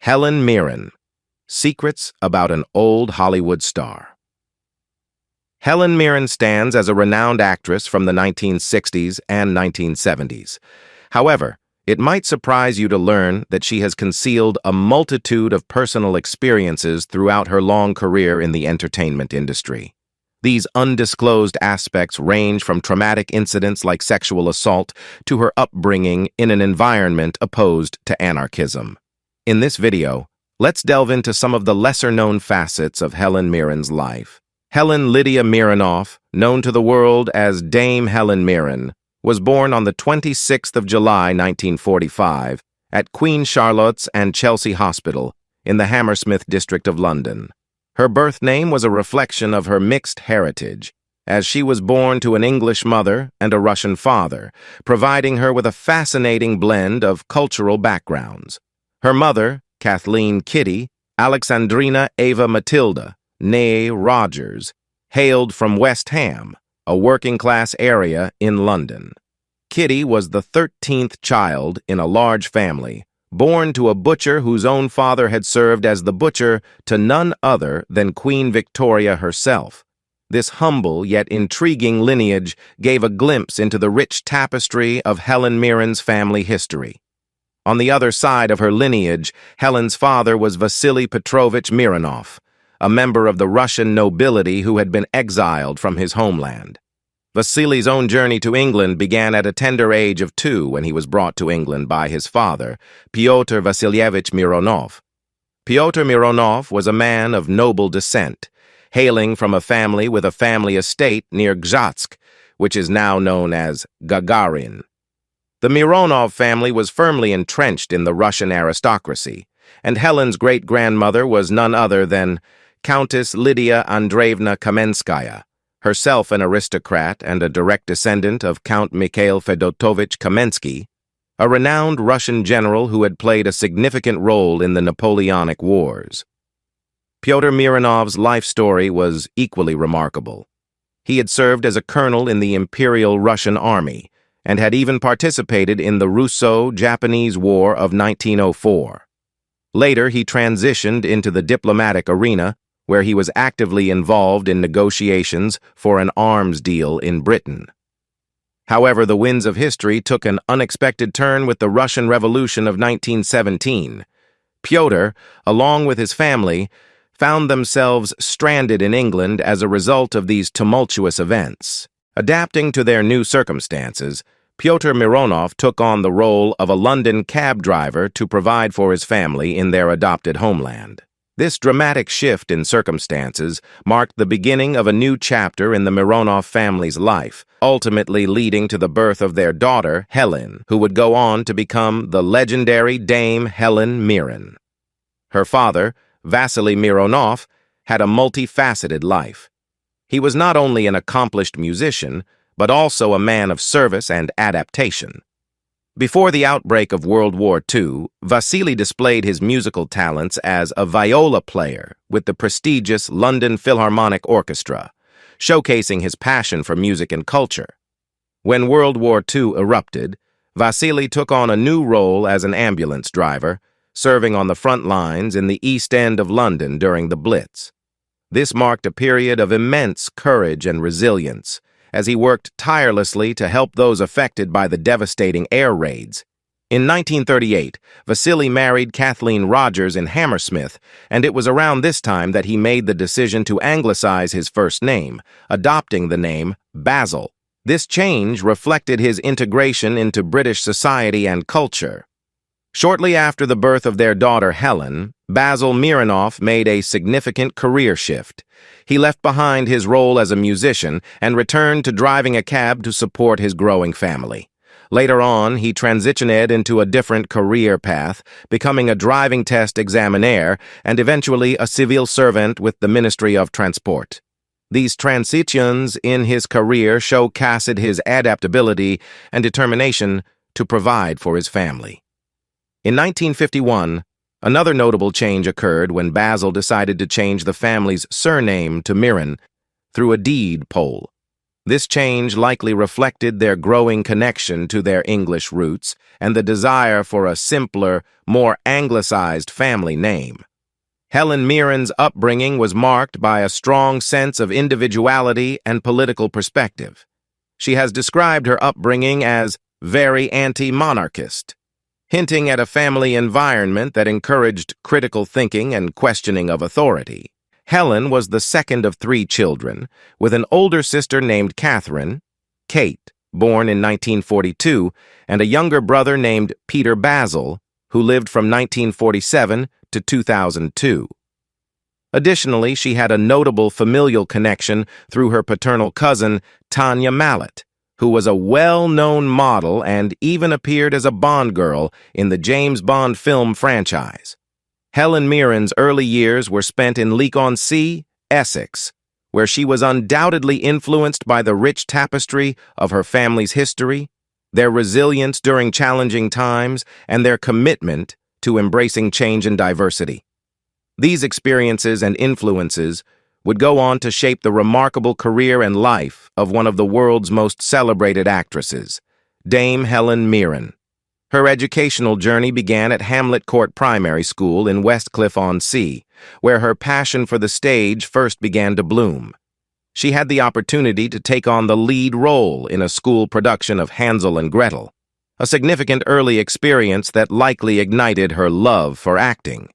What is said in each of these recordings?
Helen Mirren, Secrets About an Old Hollywood Star. Helen Mirren stands as a renowned actress from the 1960s and 1970s. However, it might surprise you to learn that she has concealed a multitude of personal experiences throughout her long career in the entertainment industry. These undisclosed aspects range from traumatic incidents like sexual assault to her upbringing in an environment opposed to anarchism. In this video, let's delve into some of the lesser-known facets of Helen Mirren's life. Helen Lydia Mirrenoff, known to the world as Dame Helen Mirren, was born on the 26th of July, 1945, at Queen Charlotte's and Chelsea Hospital in the Hammersmith district of London. Her birth name was a reflection of her mixed heritage, as she was born to an English mother and a Russian father, providing her with a fascinating blend of cultural backgrounds. Her mother, Kathleen Kitty Alexandrina Ava Matilda, née Rogers, hailed from West Ham, a working-class area in London. Kitty was the 13th child in a large family, born to a butcher whose own father had served as the butcher to none other than Queen Victoria herself. This humble yet intriguing lineage gave a glimpse into the rich tapestry of Helen Mirren's family history. On the other side of her lineage, Helen's father was Vasily Petrovich Mirrenov, a member of the Russian nobility who had been exiled from his homeland. Vasily's own journey to England began at a tender age of 2 when he was brought to England by his father, Pyotr Vasilievich Mironov. Pyotr Mironov was a man of noble descent, hailing from a family with a family estate near Gzhatsk, which is now known as Gagarin. The Mironov family was firmly entrenched in the Russian aristocracy, and Helen's great-grandmother was none other than Countess Lydia Andreevna Kamenskaya, herself an aristocrat and a direct descendant of Count Mikhail Fedotovich Kamensky, a renowned Russian general who had played a significant role in the Napoleonic Wars. Pyotr Mironov's life story was equally remarkable. He had served as a colonel in the Imperial Russian Army, and had even participated in the Russo-Japanese War of 1904. Later, he transitioned into the diplomatic arena, where he was actively involved in negotiations for an arms deal in Britain. However, the winds of history took an unexpected turn with the Russian Revolution of 1917. Pyotr, along with his family, found themselves stranded in England as a result of these tumultuous events. Adapting to their new circumstances, Pyotr Mironov took on the role of a London cab driver to provide for his family in their adopted homeland. This dramatic shift in circumstances marked the beginning of a new chapter in the Mironov family's life, ultimately leading to the birth of their daughter, Helen, who would go on to become the legendary Dame Helen Mirren. Her father, Vasily Mironov, had a multifaceted life. He was not only an accomplished musician, but also a man of service and adaptation. Before the outbreak of World War II, Vasily displayed his musical talents as a viola player with the prestigious London Philharmonic Orchestra, showcasing his passion for music and culture. When World War II erupted, Vasily took on a new role as an ambulance driver, serving on the front lines in the East End of London during the Blitz. This marked a period of immense courage and resilience, as he worked tirelessly to help those affected by the devastating air raids. In 1938, Vasily married Kathleen Rogers in Hammersmith, and it was around this time that he made the decision to anglicize his first name, adopting the name Basil. This change reflected his integration into British society and culture. Shortly after the birth of their daughter Helen, Basil Mironov made a significant career shift. He left behind his role as a musician and returned to driving a cab to support his growing family. Later on, he transitioned into a different career path, becoming a driving test examiner and eventually a civil servant with the Ministry of Transport. These transitions in his career showcased his adaptability and determination to provide for his family. In 1951, another notable change occurred when Basil decided to change the family's surname to Mirren through a deed poll. This change likely reflected their growing connection to their English roots and the desire for a simpler, more anglicized family name. Helen Mirren's upbringing was marked by a strong sense of individuality and political perspective. She has described her upbringing as very anti-monarchist, hinting at a family environment that encouraged critical thinking and questioning of authority. Helen was the second of 3 children, with an older sister named Catherine, Kate, born in 1942, and a younger brother named Peter Basil, who lived from 1947 to 2002. Additionally, she had a notable familial connection through her paternal cousin, Tanya Mallet, who was a well-known model and even appeared as a Bond girl in the James Bond film franchise. Helen Mirren's early years were spent in Leek-on-Sea, Essex, where she was undoubtedly influenced by the rich tapestry of her family's history, their resilience during challenging times, and their commitment to embracing change and diversity. These experiences and influences would go on to shape the remarkable career and life of one of the world's most celebrated actresses, Dame Helen Mirren. Her educational journey began at Hamlet Court Primary School in Westcliff-on-Sea, where her passion for the stage first began to bloom. She had the opportunity to take on the lead role in a school production of Hansel and Gretel, a significant early experience that likely ignited her love for acting.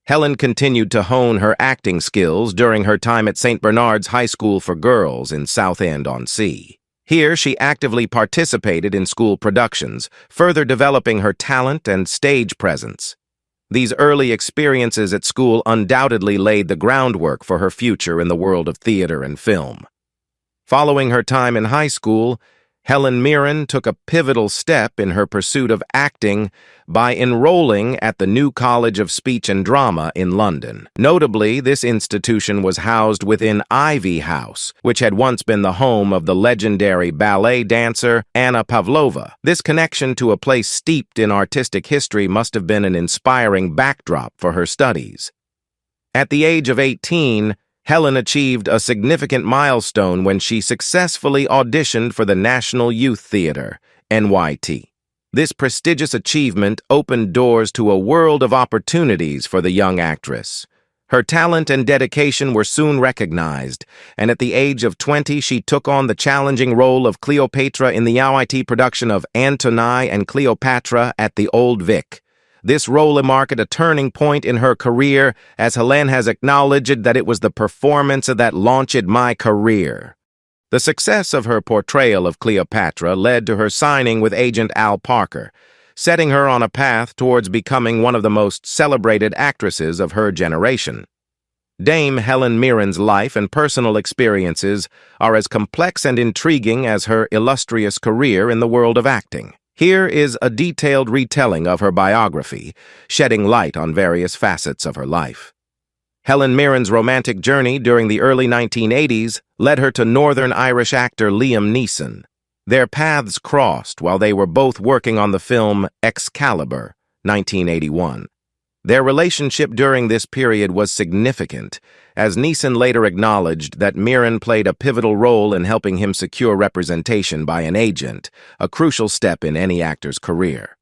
Helen continued to hone her acting skills during her time at St. Bernard's High School for Girls in Southend-on-Sea. Here, she actively participated in school productions, further developing her talent and stage presence. These early experiences at school undoubtedly laid the groundwork for her future in the world of theater and film. Following her time in high school, Helen Mirren took a pivotal step in her pursuit of acting by enrolling at the New College of Speech and Drama in London. Notably, this institution was housed within Ivy House, which had once been the home of the legendary ballet dancer Anna Pavlova. This connection to a place steeped in artistic history must have been an inspiring backdrop for her studies. At the age of 18, Helen achieved a significant milestone when she successfully auditioned for the National Youth Theatre, NYT. This prestigious achievement opened doors to a world of opportunities for the young actress. Her talent and dedication were soon recognized, and at the age of 20, she took on the challenging role of Cleopatra in the NYT production of Antony and Cleopatra at the Old Vic. This role marked a turning point in her career, as Helen has acknowledged that it was the performance that launched my career. The success of her portrayal of Cleopatra led to her signing with agent Al Parker, setting her on a path towards becoming one of the most celebrated actresses of her generation. Dame Helen Mirren's life and personal experiences are as complex and intriguing as her illustrious career in the world of acting. Here is a detailed retelling of her biography, shedding light on various facets of her life. Helen Mirren's romantic journey during the early 1980s led her to Northern Irish actor Liam Neeson. Their paths crossed while they were both working on the film Excalibur, 1981. Their relationship during this period was significant, as Neeson later acknowledged that Mirren played a pivotal role in helping him secure representation by an agent, a crucial step in any actor's career.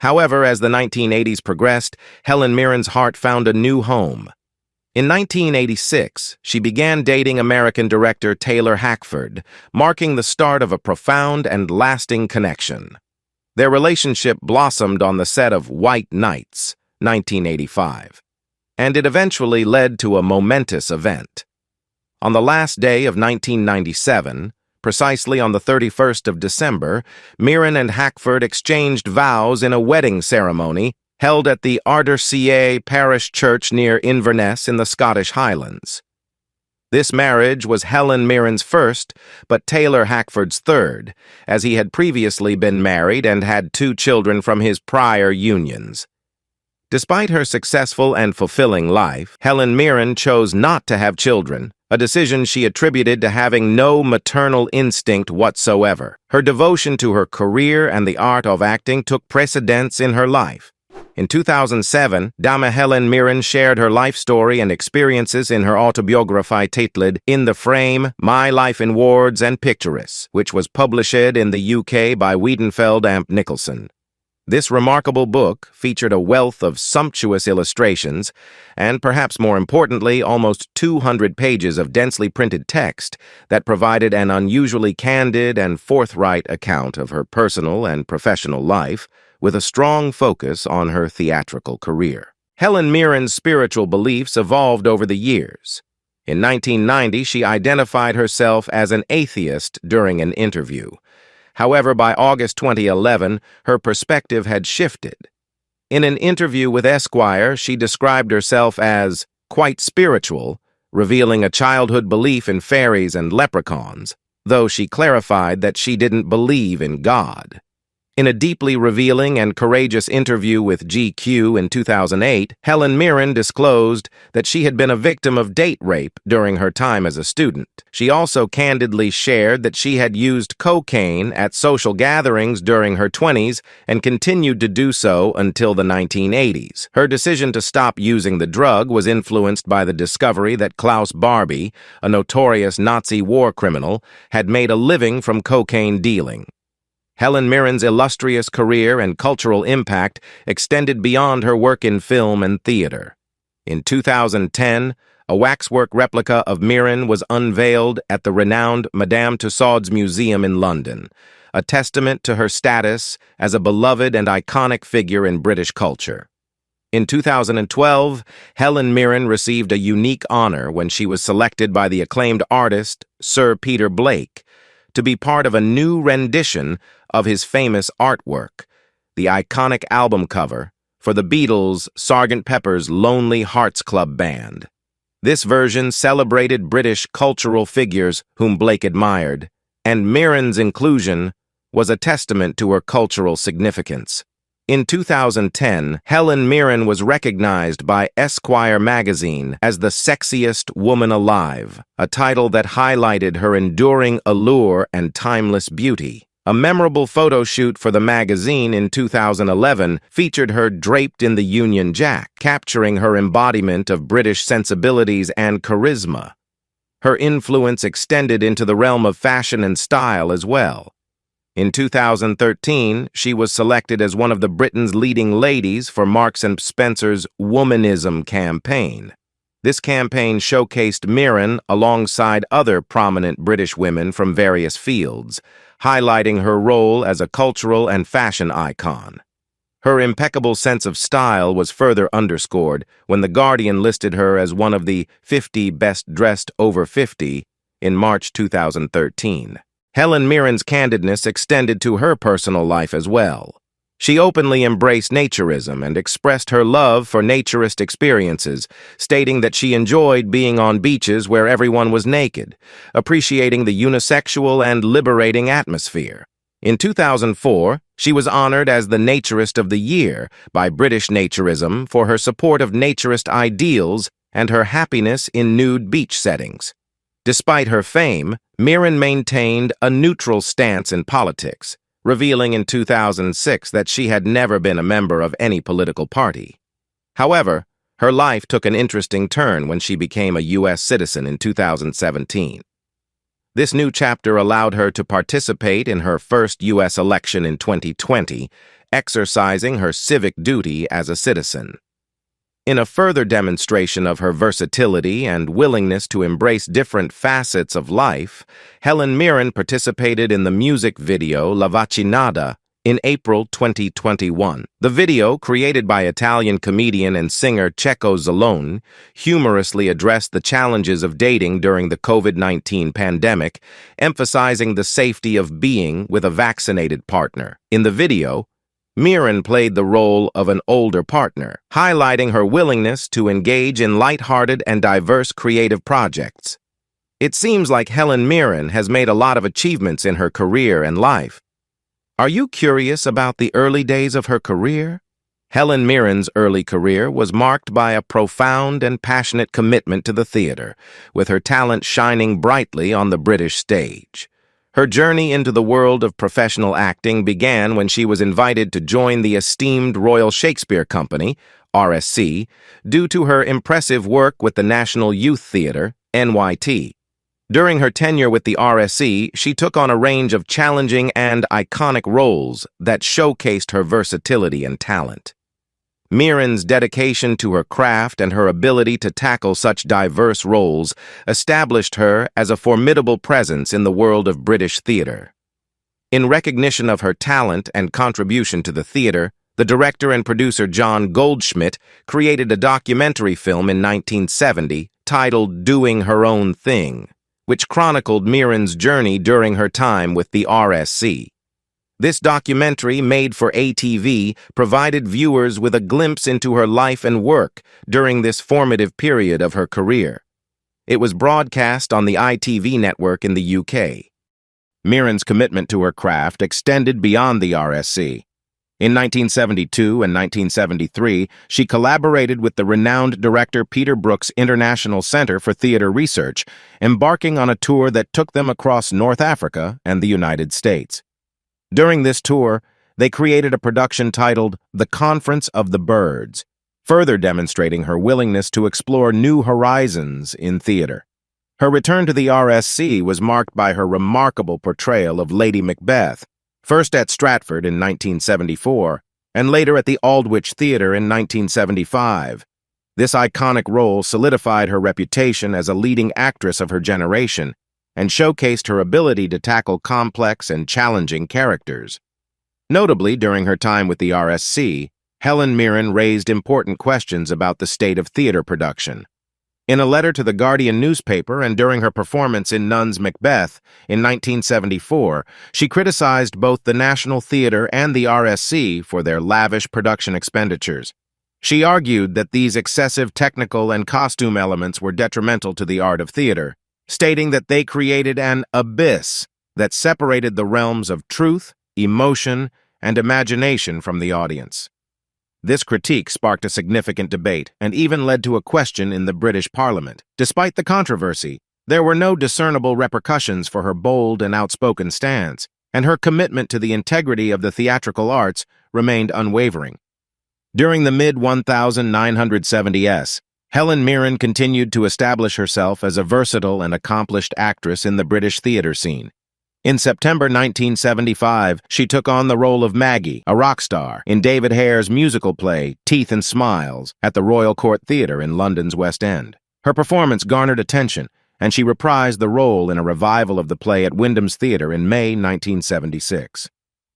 However, as the 1980s progressed, Helen Mirren's heart found a new home. In 1986, she began dating American director Taylor Hackford, marking the start of a profound and lasting connection. Their relationship blossomed on the set of White Nights, 1985, and it eventually led to a momentous event. On the last day of 1997, precisely on the 31st of December, Mirren and Hackford exchanged vows in a wedding ceremony held at the Ardersier Parish Church near Inverness in the Scottish Highlands. This marriage was Helen Mirren's first, but Taylor Hackford's third, as he had previously been married and had 2 children from his prior unions. Despite her successful and fulfilling life, Helen Mirren chose not to have children, a decision she attributed to having no maternal instinct whatsoever. Her devotion to her career and the art of acting took precedence in her life. In 2007, Dame Helen Mirren shared her life story and experiences in her autobiography titled In the Frame, My Life in Words and Pictures, which was published in the UK by Wiedenfeld and Nicholson. This remarkable book featured a wealth of sumptuous illustrations and, perhaps more importantly, almost 200 pages of densely printed text that provided an unusually candid and forthright account of her personal and professional life, with a strong focus on her theatrical career. Helen Mirren's spiritual beliefs evolved over the years. In 1990, she identified herself as an atheist during an interview. However, by August 2011, her perspective had shifted. In an interview with Esquire, she described herself as quite spiritual, revealing a childhood belief in fairies and leprechauns, though she clarified that she didn't believe in God. In a deeply revealing and courageous interview with GQ in 2008, Helen Mirren disclosed that she had been a victim of date rape during her time as a student. She also candidly shared that she had used cocaine at social gatherings during her 20s and continued to do so until the 1980s. Her decision to stop using the drug was influenced by the discovery that Klaus Barbie, a notorious Nazi war criminal, had made a living from cocaine dealing. Helen Mirren's illustrious career and cultural impact extended beyond her work in film and theater. In 2010, a waxwork replica of Mirren was unveiled at the renowned Madame Tussauds Museum in London, a testament to her status as a beloved and iconic figure in British culture. In 2012, Helen Mirren received a unique honor when she was selected by the acclaimed artist Sir Peter Blake to be part of a new rendition of his famous artwork, the iconic album cover for the Beatles' Sgt. Pepper's Lonely Hearts Club Band. This version celebrated British cultural figures whom Blake admired, and Mirren's inclusion was a testament to her cultural significance. In 2010, Helen Mirren was recognized by Esquire magazine as the sexiest woman alive, a title that highlighted her enduring allure and timeless beauty. A memorable photo shoot for the magazine in 2011 featured her draped in the Union Jack, capturing her embodiment of British sensibilities and charisma. Her influence extended into the realm of fashion and style as well. In 2013, she was selected as one of the Britain's leading ladies for Marks & Spencer's Womanism campaign. This campaign showcased Mirren alongside other prominent British women from various fields, highlighting her role as a cultural and fashion icon. Her impeccable sense of style was further underscored when The Guardian listed her as one of the 50 best dressed over 50 in March 2013. Helen Mirren's candidness extended to her personal life as well. She openly embraced naturism and expressed her love for naturist experiences, stating that she enjoyed being on beaches where everyone was naked, appreciating the unisexual and liberating atmosphere. In 2004, she was honored as the Naturist of the Year by British Naturism for her support of naturist ideals and her happiness in nude beach settings. Despite her fame, Mirren maintained a neutral stance in politics, revealing in 2006 that she had never been a member of any political party. However, her life took an interesting turn when she became a U.S. citizen in 2017. This new chapter allowed her to participate in her first U.S. election in 2020, exercising her civic duty as a citizen. In a further demonstration of her versatility and willingness to embrace different facets of life, Helen Mirren participated in the music video La Vaccinata in April 2021. The video, created by Italian comedian and singer Checco Zalone, humorously addressed the challenges of dating during the COVID-19 pandemic, emphasizing the safety of being with a vaccinated partner. In the video, Mirren played the role of an older partner, highlighting her willingness to engage in lighthearted and diverse creative projects. It seems like Helen Mirren has made a lot of achievements in her career and life. Are you curious about the early days of her career? Helen Mirren's early career was marked by a profound and passionate commitment to the theater, with her talent shining brightly on the British stage. Her journey into the world of professional acting began when she was invited to join the esteemed Royal Shakespeare Company, RSC, due to her impressive work with the National Youth Theatre, NYT. During her tenure with the RSC, she took on a range of challenging and iconic roles that showcased her versatility and talent. Mirren's dedication to her craft and her ability to tackle such diverse roles established her as a formidable presence in the world of British theatre. In recognition of her talent and contribution to the theatre, the director and producer John Goldschmidt created a documentary film in 1970 titled Doing Her Own Thing, which chronicled Mirren's journey during her time with the RSC. This documentary, made for ATV, provided viewers with a glimpse into her life and work during this formative period of her career. It was broadcast on the ITV network in the UK. Mirren's commitment to her craft extended beyond the RSC. In 1972 and 1973, she collaborated with the renowned director Peter Brook's International Center for Theatre Research, embarking on a tour that took them across North Africa and the United States. During this tour, they created a production titled The Conference of the Birds, further demonstrating her willingness to explore new horizons in theater. Her return to the RSC was marked by her remarkable portrayal of Lady Macbeth, first at Stratford in 1974, and later at the Aldwych Theatre in 1975. This iconic role solidified her reputation as a leading actress of her generation, and showcased her ability to tackle complex and challenging characters. Notably, during her time with the RSC, Helen Mirren raised important questions about the state of theatre production. In a letter to the Guardian newspaper and during her performance in Nunn's Macbeth in 1974, she criticized both the National Theatre and the RSC for their lavish production expenditures. She argued that these excessive technical and costume elements were detrimental to the art of theatre, stating that they created an abyss that separated the realms of truth, emotion, and imagination from the audience. This critique sparked a significant debate and even led to a question in the British Parliament. Despite the controversy, there were no discernible repercussions for her bold and outspoken stance, and her commitment to the integrity of the theatrical arts remained unwavering. During the mid-1970s, Helen Mirren continued to establish herself as a versatile and accomplished actress in the British theatre scene. In September 1975, she took on the role of Maggie, a rock star, in David Hare's musical play Teeth and Smiles at the Royal Court Theatre in London's West End. Her performance garnered attention, and she reprised the role in a revival of the play at Wyndham's Theatre in May 1976.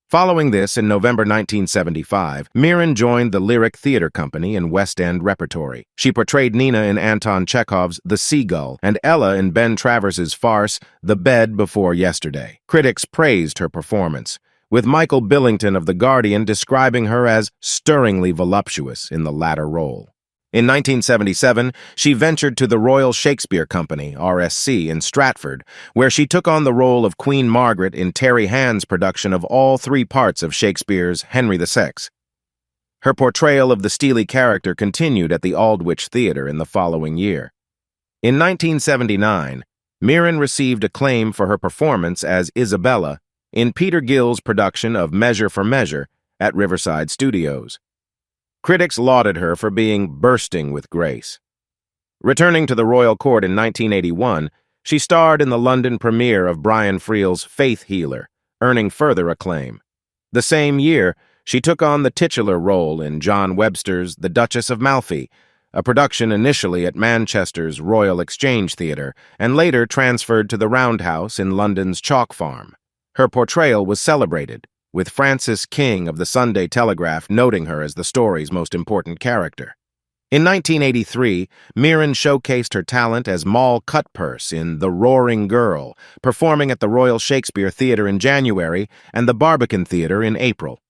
Following this, in November 1975, Mirren joined the Lyric Theatre Company in West End repertory. She portrayed Nina in Anton Chekhov's The Seagull and Ella in Ben Travers's farce The Bed Before Yesterday. Critics praised her performance, with Michael Billington of The Guardian describing her as stirringly voluptuous in the latter role. In 1977, she ventured to the Royal Shakespeare Company, RSC, in Stratford, where she took on the role of Queen Margaret in Terry Hand's production of all three parts of Shakespeare's Henry VI. Her portrayal of the steely character continued at the Aldwych Theatre in the following year. In 1979, Mirren received acclaim for her performance as Isabella in Peter Gill's production of Measure for Measure at Riverside Studios. Critics lauded her for being bursting with grace. Returning to the Royal Court in 1981, she starred in the London premiere of Brian Friel's Faith Healer, earning further acclaim. The same year, she took on the titular role in John Webster's The Duchess of Malfi, a production initially at Manchester's Royal Exchange Theatre and later transferred to the Roundhouse in London's Chalk Farm. Her portrayal was celebrated, with Francis King of the Sunday Telegraph noting her as the story's most important character. In 1983, Mirren showcased her talent as Moll Cutpurse in The Roaring Girl, performing at the Royal Shakespeare Theatre in January and the Barbican Theatre in April.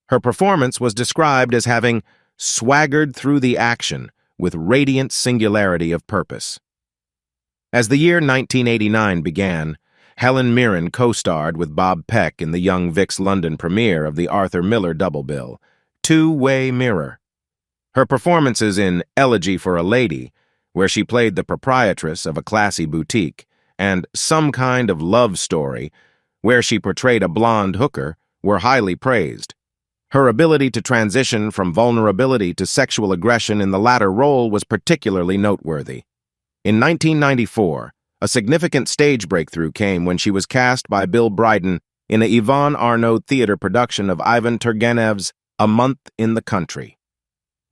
Her performance was described as having swaggered through the action with radiant singularity of purpose. As the year 1989 began, Helen Mirren co-starred with Bob Peck in the Young Vics London premiere of the Arthur Miller double bill, Two-Way Mirror. Her performances in Elegy for a Lady, where she played the proprietress of a classy boutique, and Some Kind of Love Story where she portrayed a blonde hooker, were highly praised. Her ability to transition from vulnerability to sexual aggression in the latter role was particularly noteworthy. In 1994, a significant stage breakthrough came when she was cast by Bill Bryden in a Ivan Arnaud theater production of Ivan Turgenev's A Month in the Country.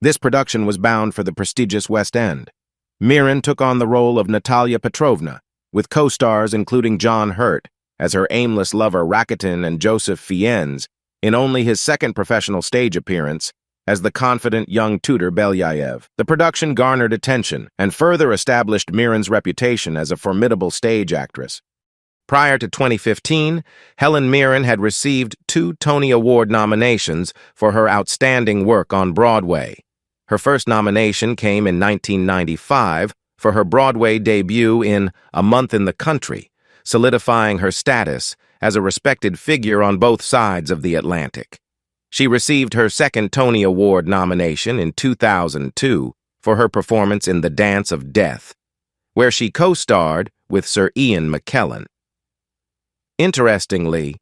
This production was bound for the prestigious West End. Mirren took on the role of Natalia Petrovna, with co-stars including John Hurt as her aimless lover Rakitin and Joseph Fiennes in only his second professional stage appearance as the confident young tutor Belyayev. The production garnered attention and further established Mirren's reputation as a formidable stage actress. Prior to 2015, Helen Mirren had received 2 Tony Award nominations for her outstanding work on Broadway. Her first nomination came in 1995 for her Broadway debut in A Month in the Country, solidifying her status as a respected figure on both sides of the Atlantic. She received her second Tony Award nomination in 2002 for her performance in The Dance of Death, where she co-starred with Sir Ian McKellen. Interestingly,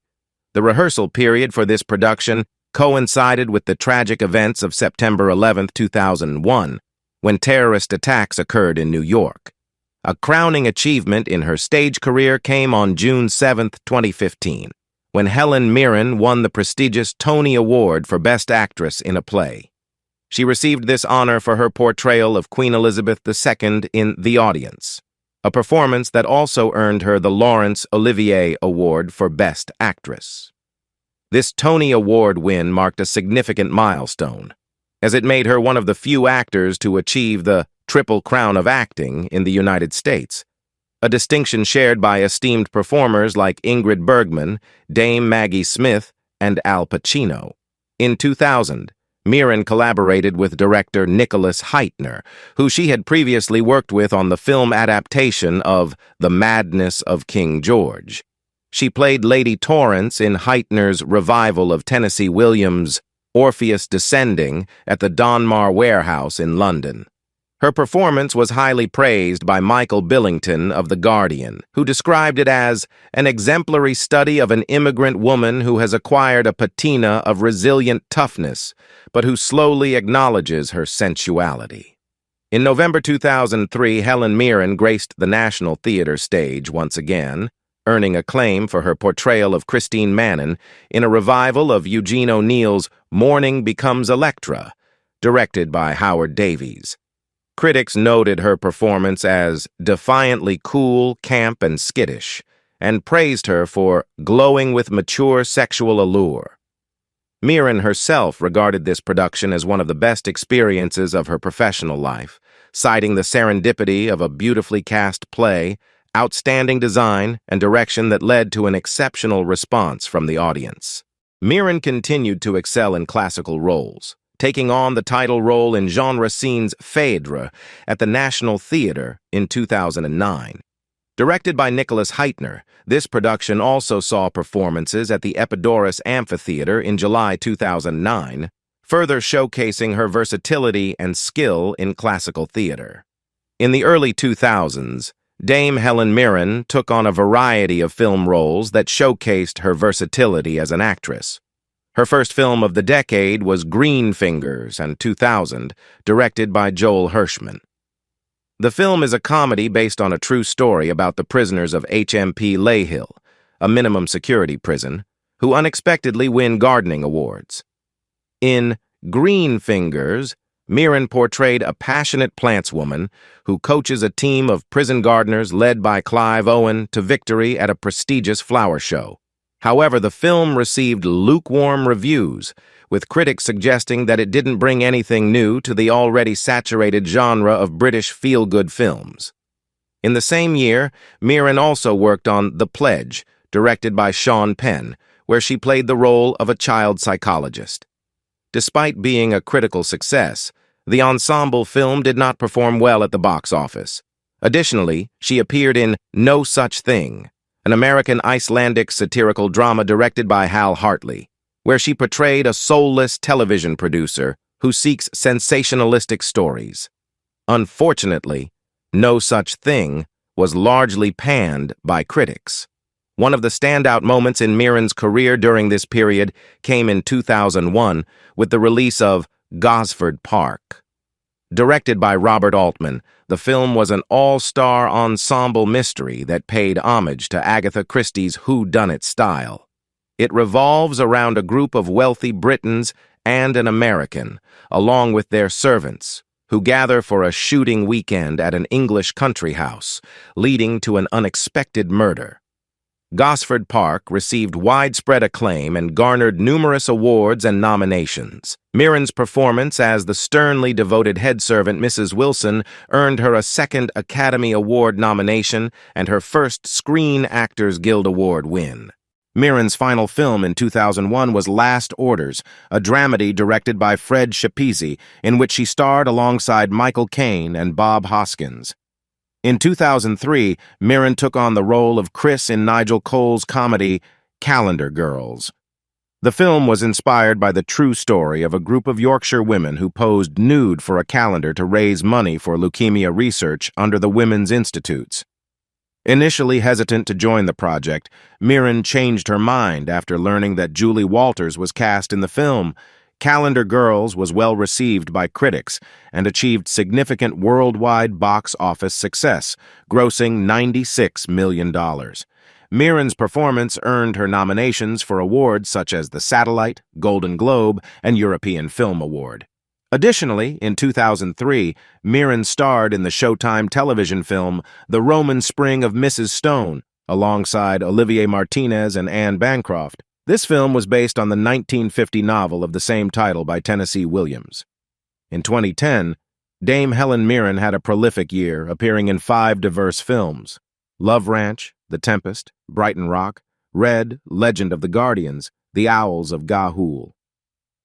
the rehearsal period for this production coincided with the tragic events of September 11, 2001, when terrorist attacks occurred in New York. A crowning achievement in her stage career came on June 7, 2015, when Helen Mirren won the prestigious Tony Award for Best Actress in a Play. She received this honor for her portrayal of Queen Elizabeth II in The Audience, a performance that also earned her the Laurence Olivier Award for Best Actress. This Tony Award win marked a significant milestone, as it made her one of the few actors to achieve the Triple Crown of Acting in the United States, a distinction shared by esteemed performers like Ingrid Bergman, Dame Maggie Smith, and Al Pacino. In 2000, Mirren collaborated with director Nicholas Heitner, who she had previously worked with on the film adaptation of The Madness of King George. She played Lady Torrance in Heitner's revival of Tennessee Williams' Orpheus Descending at the Donmar Warehouse in London. Her performance was highly praised by Michael Billington of The Guardian, who described it as an exemplary study of an immigrant woman who has acquired a patina of resilient toughness, but who slowly acknowledges her sensuality. In November 2003, Helen Mirren graced the National Theatre stage once again, earning acclaim for her portrayal of Christine Mannon in a revival of Eugene O'Neill's Morning Becomes Electra, directed by Howard Davies. Critics noted her performance as defiantly cool, camp, and skittish, and praised her for glowing with mature sexual allure. Mirren herself regarded this production as one of the best experiences of her professional life, citing the serendipity of a beautifully cast play, outstanding design, and direction that led to an exceptional response from the audience. Mirren continued to excel in classical roles, taking on the title role in Jean Racine's Phèdre at the National Theatre in 2009. Directed by Nicholas Heitner, this production also saw performances at the Epidaurus Amphitheatre in July 2009, further showcasing her versatility and skill in classical theatre. In the early 2000s, Dame Helen Mirren took on a variety of film roles that showcased her versatility as an actress. Her first film of the decade was Green Fingers in 2000, directed by Joel Hirschman. The film is a comedy based on a true story about the prisoners of HMP Layhill, a minimum security prison, who unexpectedly win gardening awards. In Green Fingers, Mirren portrayed a passionate plantswoman who coaches a team of prison gardeners led by Clive Owen to victory at a prestigious flower show. However, the film received lukewarm reviews, with critics suggesting that it didn't bring anything new to the already saturated genre of British feel-good films. In the same year, Mirren also worked on The Pledge, directed by Sean Penn, where she played the role of a child psychologist. Despite being a critical success, the ensemble film did not perform well at the box office. Additionally, she appeared in No Such Thing, an American-Icelandic satirical drama directed by Hal Hartley, where she portrayed a soulless television producer who seeks sensationalistic stories. Unfortunately, No Such Thing was largely panned by critics. One of the standout moments in Mirren's career during this period came in 2001 with the release of Gosford Park. Directed by Robert Altman, the film was an all-star ensemble mystery that paid homage to Agatha Christie's whodunit style. It revolves around a group of wealthy Britons and an American, along with their servants, who gather for a shooting weekend at an English country house, leading to an unexpected murder. Gosford Park received widespread acclaim and garnered numerous awards and nominations. Mirren's performance as the sternly devoted head servant Mrs. Wilson earned her a second Academy Award nomination and her first Screen Actors Guild Award win. Mirren's final film in 2001 was Last Orders, a dramedy directed by Fred Schepisi, in which she starred alongside Michael Caine and Bob Hoskins. In 2003, Mirren took on the role of Chris in Nigel Cole's comedy Calendar Girls. The film was inspired by the true story of a group of Yorkshire women who posed nude for a calendar to raise money for leukemia research under the Women's Institutes. Initially hesitant to join the project, Mirren changed her mind after learning that Julie Walters was cast in the film. Calendar Girls was well received by critics and achieved significant worldwide box office success, grossing $96 million. Mirren's performance earned her nominations for awards such as the Satellite, Golden Globe, and European Film Award. Additionally, in 2003, Mirren starred in the Showtime television film The Roman Spring of Mrs. Stone, alongside Olivier Martinez and Anne Bancroft. This film was based on the 1950 novel of the same title by Tennessee Williams. In 2010, Dame Helen Mirren had a prolific year, appearing in 5 diverse films: Love Ranch, The Tempest, Brighton Rock, Red, Legend of the Guardians, The Owls of Ga'Hoole.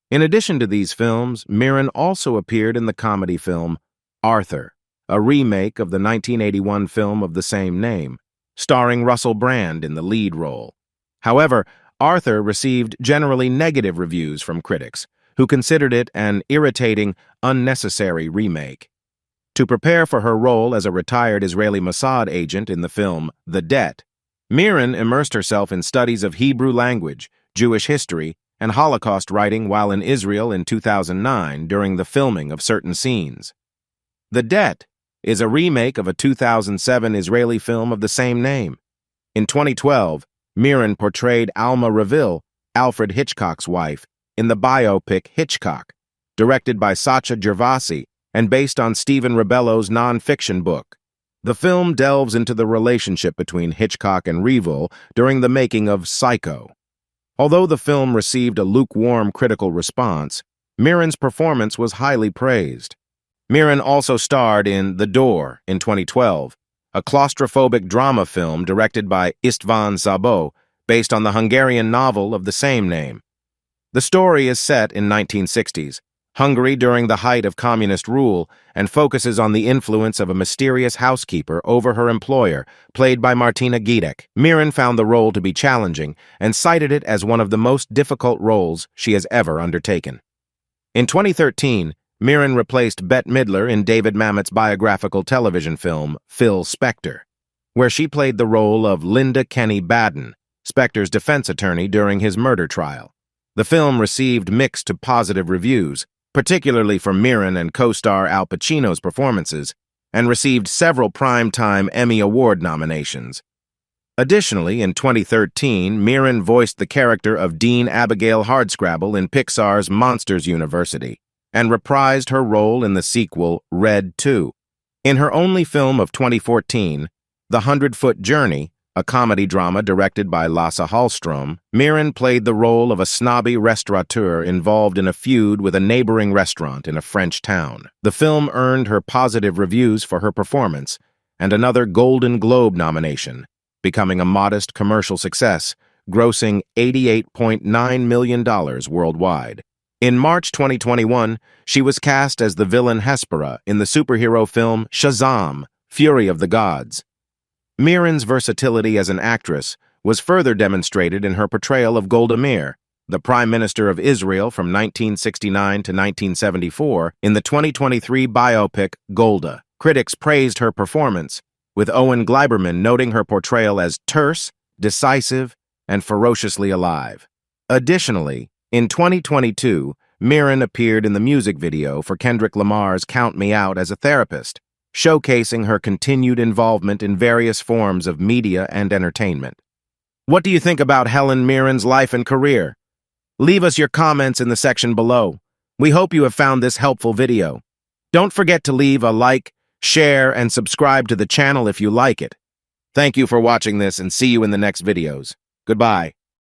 In addition to these films, Mirren also appeared in the comedy film Arthur, a remake of the 1981 film of the same name, starring Russell Brand in the lead role. However, Arthur received generally negative reviews from critics, who considered it an irritating, unnecessary remake. To prepare for her role as a retired Israeli Mossad agent in the film The Debt, Mirren immersed herself in studies of Hebrew language, Jewish history, and Holocaust writing while in Israel in 2009 during the filming of certain scenes. The Debt is a remake of a 2007 Israeli film of the same name. In 2012, Mirren portrayed Alma Reville, Alfred Hitchcock's wife, in the biopic Hitchcock, directed by Sacha Gervasi and based on Stephen Rebello's non-fiction book. The film delves into the relationship between Hitchcock and Reville during the making of Psycho. Although the film received a lukewarm critical response, Mirren's performance was highly praised. Mirren also starred in The Door in 2012, a claustrophobic drama film directed by István Szabó, based on the Hungarian novel of the same name. The story is set in 1960s, Hungary during the height of communist rule, and focuses on the influence of a mysterious housekeeper over her employer, played by Martina Gidek. Mirren found the role to be challenging and cited it as one of the most difficult roles she has ever undertaken. In 2013, Mirren replaced Bette Midler in David Mamet's biographical television film, Phil Spector, where she played the role of Linda Kenny Baden, Spector's defense attorney during his murder trial. The film received mixed to positive reviews, particularly for Mirren and co-star Al Pacino's performances, and received several Primetime Emmy Award nominations. Additionally, in 2013, Mirren voiced the character of Dean Abigail Hardscrabble in Pixar's Monsters University, and reprised her role in the sequel Red 2. In her only film of 2014, The 100-Foot Journey, a comedy drama directed by Lasse Hallström, Mirren played the role of a snobby restaurateur involved in a feud with a neighboring restaurant in a French town. The film earned her positive reviews for her performance and another Golden Globe nomination, becoming a modest commercial success, grossing $88.9 million worldwide. In March 2021, she was cast as the villain Hespera in the superhero film Shazam! Fury of the Gods. Mirren's versatility as an actress was further demonstrated in her portrayal of Golda Meir, the Prime Minister of Israel from 1969 to 1974, in the 2023 biopic Golda. Critics praised her performance, with Owen Gleiberman noting her portrayal as terse, decisive, and ferociously alive. Additionally, in 2022, Mirren appeared in the music video for Kendrick Lamar's Count Me Out as a therapist, showcasing her continued involvement in various forms of media and entertainment. What do you think about Helen Mirren's life and career? Leave us your comments in the section below. We hope you have found this helpful video. Don't forget to leave a like, share, and subscribe to the channel if you like it. Thank you for watching this and see you in the next videos. Goodbye.